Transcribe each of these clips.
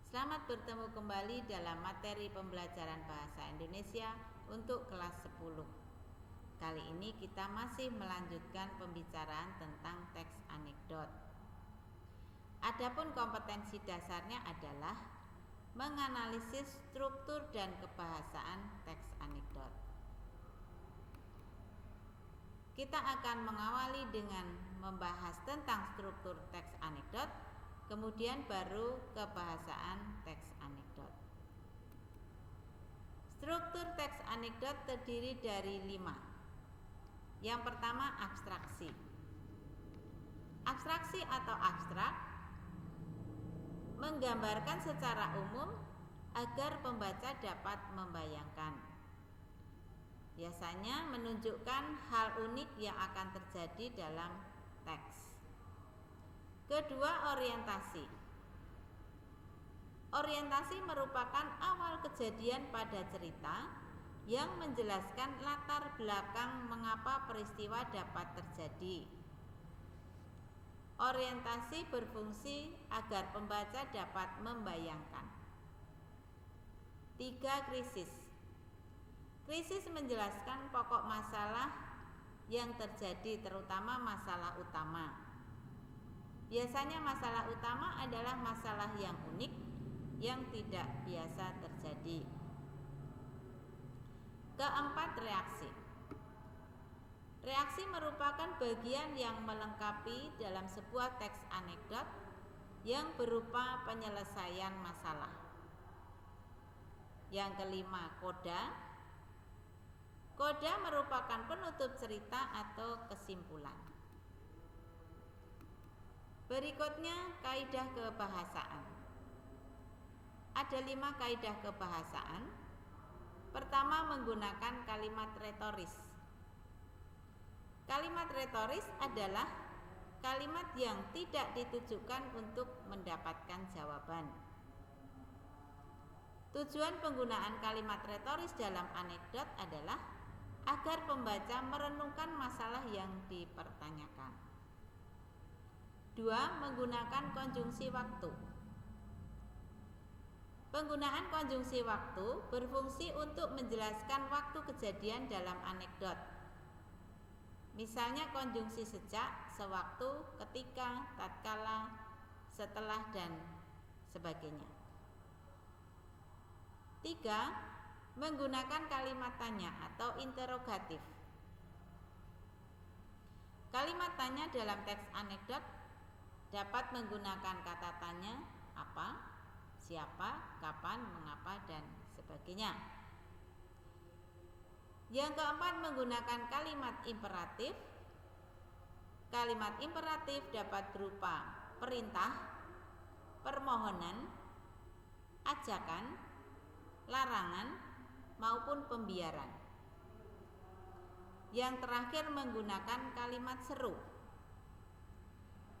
Selamat bertemu kembali dalam materi pembelajaran bahasa Indonesia untuk kelas 10. Kali ini kita masih melanjutkan pembicaraan tentang teks anekdot. Adapun kompetensi dasarnya adalah menganalisis struktur dan kebahasaan teks anekdot. Kita akan mengawali dengan membahas tentang struktur teks anekdot, kemudian baru kebahasaan teks anekdot. Struktur teks anekdot terdiri dari 5. Yang pertama, abstraksi. Abstraksi atau abstrak menggambarkan secara umum agar pembaca dapat membayangkan. Biasanya menunjukkan hal unik yang akan terjadi dalam teks. Kedua, orientasi. Orientasi merupakan awal kejadian pada cerita yang menjelaskan latar belakang mengapa peristiwa dapat terjadi. Orientasi berfungsi agar pembaca dapat membayangkan. 3. Krisis. Krisis menjelaskan pokok masalah yang terjadi, terutama masalah utama. Biasanya masalah utama adalah masalah yang unik yang tidak biasa terjadi. Keempat, reaksi. Reaksi merupakan bagian yang melengkapi dalam sebuah teks anekdot yang berupa penyelesaian masalah. Yang kelima, koda. Koda merupakan penutup cerita atau kesimpulan. Berikutnya, kaidah kebahasaan. Ada 5 kaidah kebahasaan. Pertama, menggunakan kalimat retoris. Kalimat retoris adalah kalimat yang tidak ditujukan untuk mendapatkan jawaban. Tujuan penggunaan kalimat retoris dalam anekdot adalah agar pembaca merenungkan masalah yang dipertanyakan. 2. Menggunakan konjungsi waktu. Penggunaan konjungsi waktu berfungsi untuk menjelaskan waktu kejadian dalam anekdot. Misalnya konjungsi sejak, sewaktu, ketika, tatkala, setelah, dan sebagainya. 3. Menggunakan kalimat tanya atau interrogatif. Kalimat tanya dalam teks anekdot dapat menggunakan kata tanya, apa, siapa, kapan, mengapa, dan sebagainya. Yang keempat, menggunakan kalimat imperatif. Kalimat imperatif dapat berupa perintah, permohonan, ajakan, larangan, maupun pembiaran. Yang terakhir, menggunakan kalimat seru.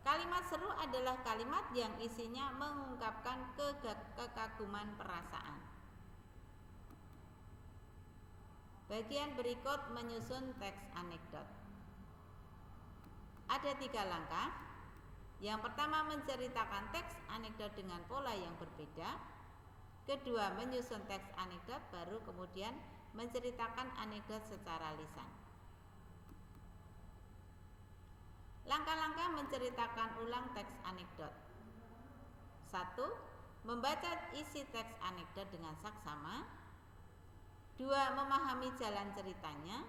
Kalimat seru adalah kalimat yang isinya mengungkapkan kekaguman perasaan. Bagian berikut menyusun teks anekdot. Ada 3 langkah. Yang pertama, menceritakan teks anekdot dengan pola yang berbeda. Kedua, menyusun teks anekdot, baru kemudian menceritakan anekdot secara lisan. Langkah-langkah menceritakan ulang teks anekdot. 1. Membaca isi teks anekdot dengan saksama. 2. Memahami jalan ceritanya.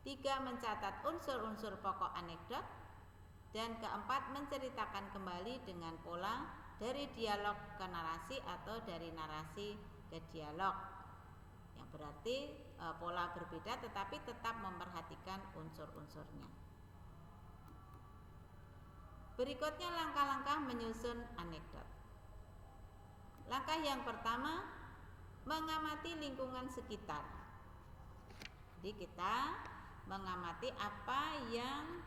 3. Mencatat unsur-unsur pokok anekdot. Dan keempat, menceritakan kembali dengan pola dari dialog ke narasi atau dari narasi ke dialog. Yang berarti pola berbeda tetapi tetap memperhatikan unsur-unsurnya. Berikutnya langkah-langkah menyusun anekdot. Langkah yang pertama, mengamati lingkungan sekitar. Jadi kita mengamati apa yang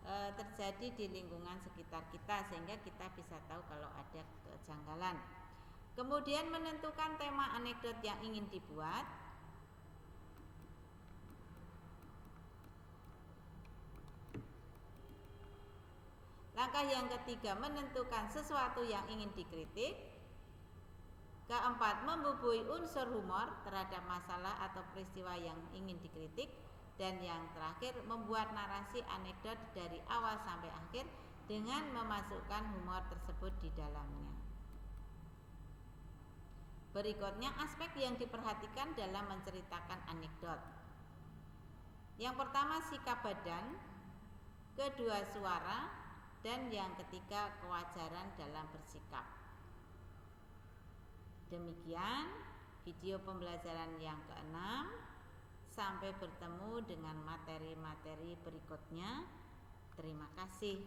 terjadi di lingkungan sekitar kita sehingga kita bisa tahu kalau ada kejanggalan. Kemudian menentukan tema anekdot yang ingin dibuat. Langkah yang ketiga, menentukan sesuatu yang ingin dikritik. Keempat, membubuhi unsur humor terhadap masalah atau peristiwa yang ingin dikritik. Dan yang terakhir, membuat narasi anekdot dari awal sampai akhir dengan memasukkan humor tersebut di dalamnya. Berikutnya, aspek yang diperhatikan dalam menceritakan anekdot. Yang pertama, sikap badan, kedua suara, dan yang ketiga kewajaran dalam bersikap. Demikian video pembelajaran yang ke-6. Sampai bertemu dengan materi-materi berikutnya. Terima kasih.